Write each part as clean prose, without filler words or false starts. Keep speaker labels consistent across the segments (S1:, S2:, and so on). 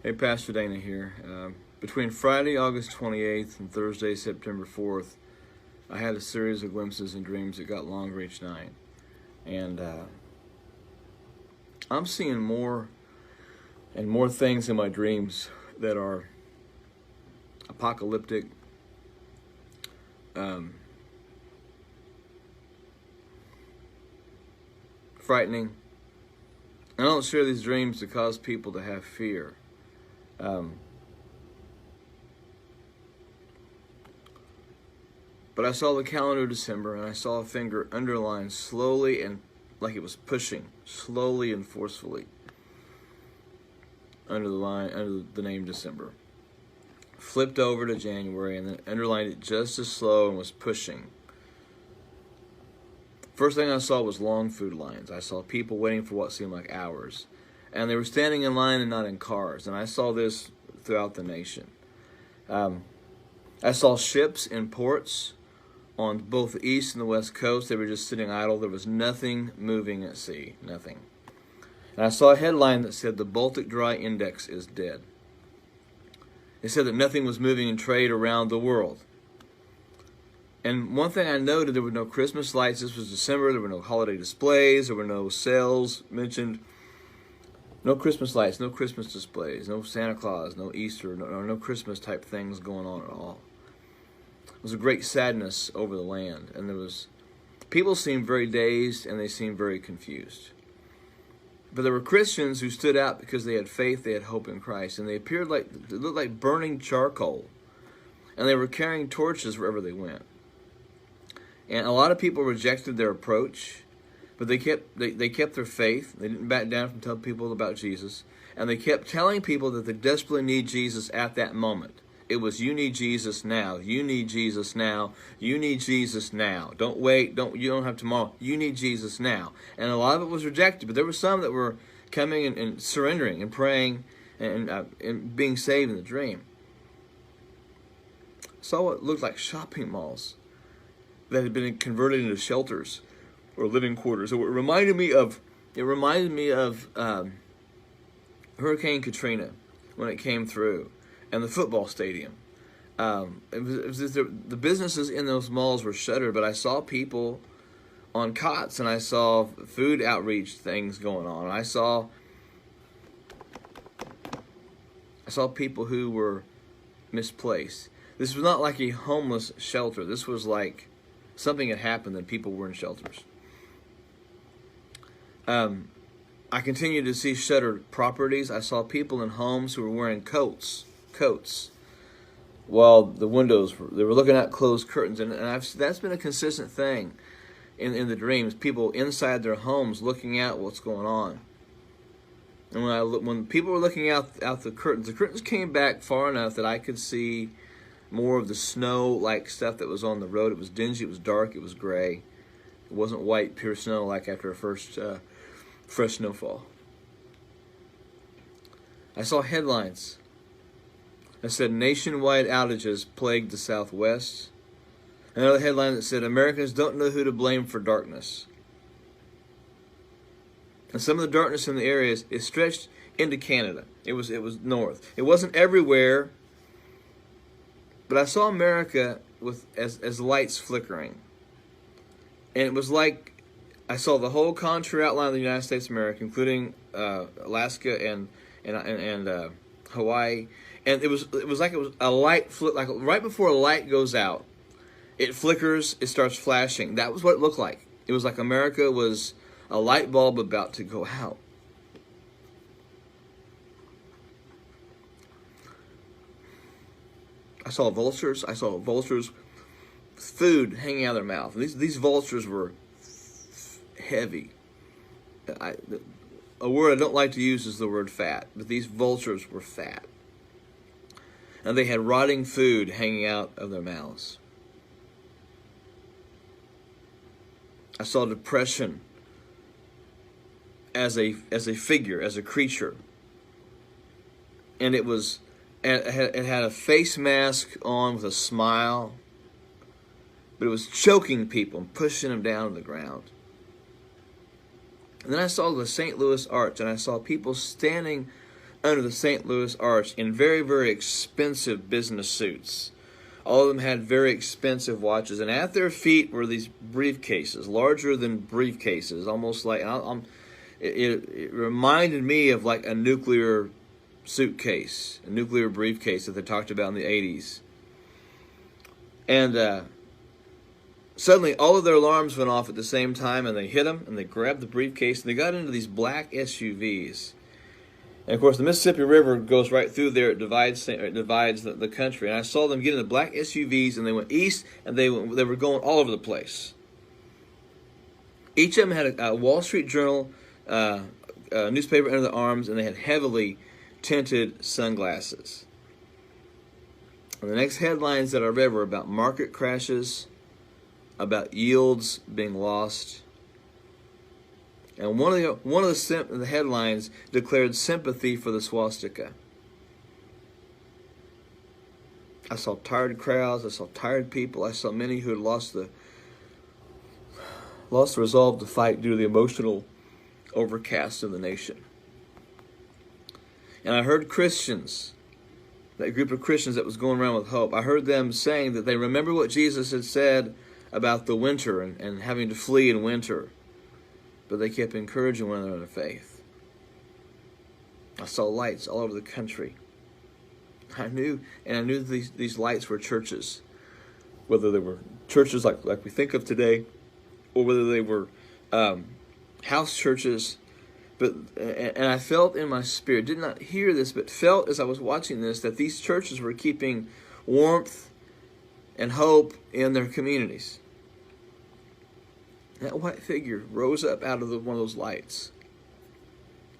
S1: Hey, Pastor Dana here. Between Friday, August 28th and Thursday, September 4th, I had a series of glimpses and dreams that got longer each night. And I'm seeing more and more things in my dreams that are apocalyptic, frightening. I don't share these dreams to cause people to have fear. But I saw the calendar of December, and I saw a finger underlined slowly and like it was pushing, slowly and forcefully, under the name December. Flipped over to January and then underlined it just as slow and was pushing. First thing I saw was long food lines. I saw people waiting for what seemed like hours. And they were standing in line and not in cars. And I saw this throughout the nation. I saw ships in ports on both the east and the west coast. They were just sitting idle. There was nothing moving at sea. Nothing. And I saw a headline that said, "The Baltic Dry Index is dead." It said that nothing was moving in trade around the world. And one thing I noted, there were no Christmas lights. This was December. There were no holiday displays. There were no sales mentioned. No Christmas lights, no Christmas displays, no Santa Claus, no Easter, no Christmas type things going on at all. It was a great sadness over the land. And people seemed very dazed and they seemed very confused. But there were Christians who stood out because they had faith, they had hope in Christ. And they looked like burning charcoal. And they were carrying torches wherever they went. And a lot of people rejected their approach, but they kept their faith. They didn't back down from telling people about Jesus. And they kept telling people that they desperately need Jesus at that moment. It was, you need Jesus now. You need Jesus now. You need Jesus now. Don't wait. You don't have tomorrow. You need Jesus now. And a lot of it was rejected, but there were some that were coming and surrendering and praying and being saved in the dream. I saw what looked like shopping malls that had been converted into shelters or living quarters. So it reminded me of Hurricane Katrina when it came through, and the football stadium. The businesses in those malls were shuttered, but I saw people on cots, and I saw food outreach things going on. I saw people who were misplaced. This was not like a homeless shelter. This was like something had happened and people were in shelters. I continued to see shuttered properties. I saw people in homes who were wearing coats, while the windows they were looking at closed curtains, and that's been a consistent thing in the dreams. People inside their homes looking out what's going on. And when people were looking out the curtains came back far enough that I could see more of the snow-like stuff that was on the road. It was dingy, it was dark, it was gray. It wasn't white, pure snow like after a first fresh snowfall. I saw headlines that said, "Nationwide outages plagued the Southwest." Another headline that said, "Americans don't know who to blame for darkness." And some of the darkness in the areas, it stretched into Canada. It was north. It wasn't everywhere, but I saw America as lights flickering. And it was like I saw the whole contour outline of the United States of America, including Alaska and Hawaii. And it was like it was a light like right before a light goes out, it flickers, it starts flashing. That was what it looked like. It was like America was a light bulb about to go out. I saw vultures with food hanging out of their mouth. These vultures were heavy. A word I don't like to use is the word fat, but these vultures were fat. And they had rotting food hanging out of their mouths. I saw depression as a figure, as a creature. And it had a face mask on with a smile, but it was choking people and pushing them down to the ground. And then I saw the St. Louis Arch, and I saw people standing under the St. Louis Arch in very, very expensive business suits. All of them had very expensive watches, and at their feet were these briefcases, larger than briefcases, almost like it reminded me of like a nuclear suitcase, a nuclear briefcase that they talked about in the 80s. And suddenly all of their alarms went off at the same time, and they hit them, and they grabbed the briefcase, and they got into these black SUVs. And of course, the Mississippi River goes right through there. It divides the country. And I saw them get in the black SUVs, and they went east, and they were going all over the place. Each of them had a Wall Street Journal newspaper under their arms, and they had heavily tinted sunglasses. And the next headlines that I read were about market crashes, about yields being lost. And one of the headlines declared sympathy for the swastika. I saw tired crowds. I saw tired people. I saw many who had lost the resolve to fight due to the emotional overcast of the nation. And I heard Christians, that group of Christians that was going around with hope, I heard them saying that they remember what Jesus had said about the winter and having to flee in winter. But they kept encouraging one another in faith. I saw lights all over the country. I knew these lights were churches, whether they were churches like we think of today, or whether they were house churches. And I felt in my spirit, did not hear this, but felt as I was watching this, that these churches were keeping warmth and hope in their communities. That white figure rose up out of one of those lights.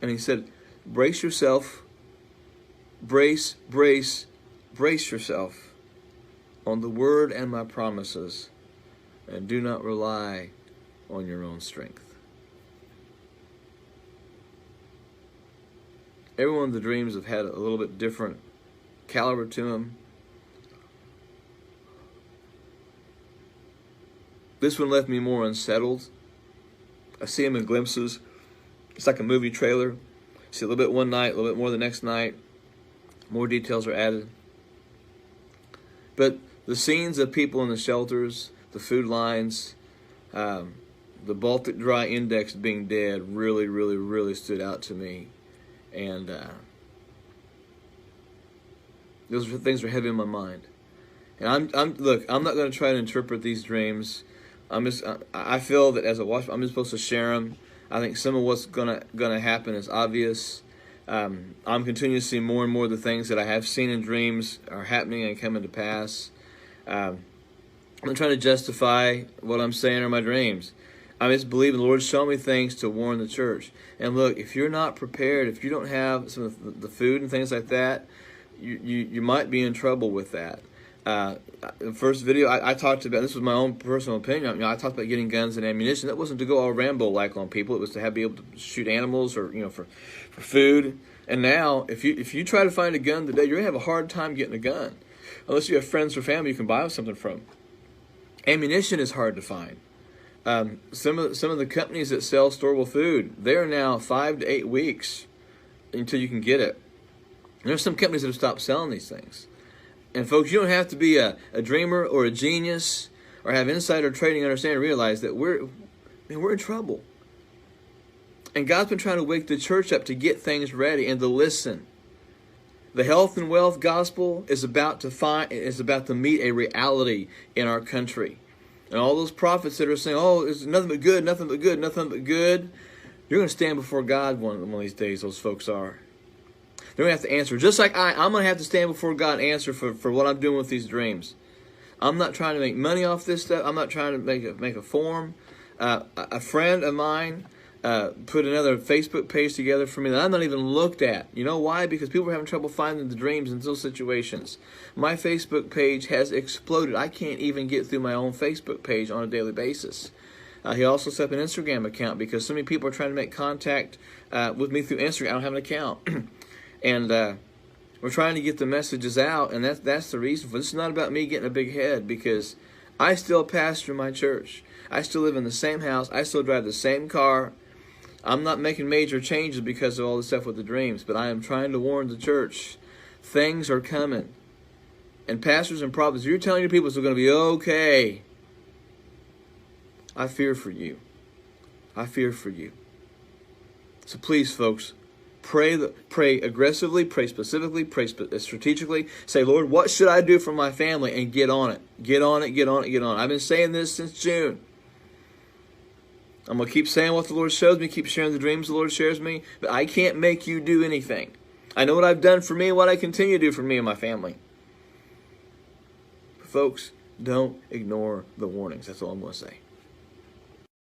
S1: And he said, brace yourself, brace yourself on the word and my promises, and do not rely on your own strength. Every one of the dreams have had a little bit different caliber to them. This one left me more unsettled. I see them in glimpses. It's like a movie trailer. See a little bit one night, a little bit more the next night. More details are added. But the scenes of people in the shelters, the food lines, the Baltic Dry Index being dead really stood out to me. And those things are heavy in my mind. And look, I'm not going to try to interpret these dreams. I feel that as a watchman, I'm just supposed to share them. I think some of what's gonna happen is obvious. I'm continuing to see more and more of the things that I have seen in dreams are happening and coming to pass. I'm not trying to justify what I'm saying or my dreams. I just believe the Lord showing me things to warn the church. And look, if you're not prepared, if you don't have some of the food and things like that, you might be in trouble with that. The first video I talked about, this was my own personal opinion. I talked about getting guns and ammunition. That wasn't to go all Rambo-like on people. It was to be able to shoot animals or for food. And now, if you try to find a gun today, you're gonna have a hard time getting a gun, unless you have friends or family you can buy something from. Ammunition is hard to find. Some of the companies that sell storable food, they're now 5 to 8 weeks until you can get it. And there's some companies that have stopped selling these things. And folks, you don't have to be a dreamer or a genius or have insider trading understanding to realize that we're in trouble. And God's been trying to wake the church up to get things ready and to listen. The health and wealth gospel is about to meet a reality in our country. And all those prophets that are saying, oh, it's nothing but good, nothing but good, nothing but good, you're going to stand before God one of these days, those folks are. They're going to have to answer. Just like I'm going to have to stand before God and answer for what I'm doing with these dreams. I'm not trying to make money off this stuff. I'm not trying to make a form. A friend of mine put another Facebook page together for me that I'm not even looked at. You know why? Because people are having trouble finding the dreams in those situations. My Facebook page has exploded. I can't even get through my own Facebook page on a daily basis. He also set up an Instagram account because so many people are trying to make contact with me through Instagram. I don't have an account. And we're trying to get the messages out, and that's the reason for this. It's not about me getting a big head, because I still pastor my church. I still live in the same house. I still drive the same car. I'm not making major changes because of all this stuff with the dreams, but I am trying to warn the church. Things are coming. And pastors and prophets, you're telling your people it's going to be okay. I fear for you. I fear for you. So please, folks, pray aggressively, pray specifically, pray strategically. Say, Lord, what should I do for my family? And get on it. Get on it, get on it, get on it. I've been saying this since June. I'm going to keep saying what the Lord shows me, keep sharing the dreams the Lord shares me, but I can't make you do anything. I know what I've done for me and what I continue to do for me and my family. Folks, don't ignore the warnings. That's all I'm going to say.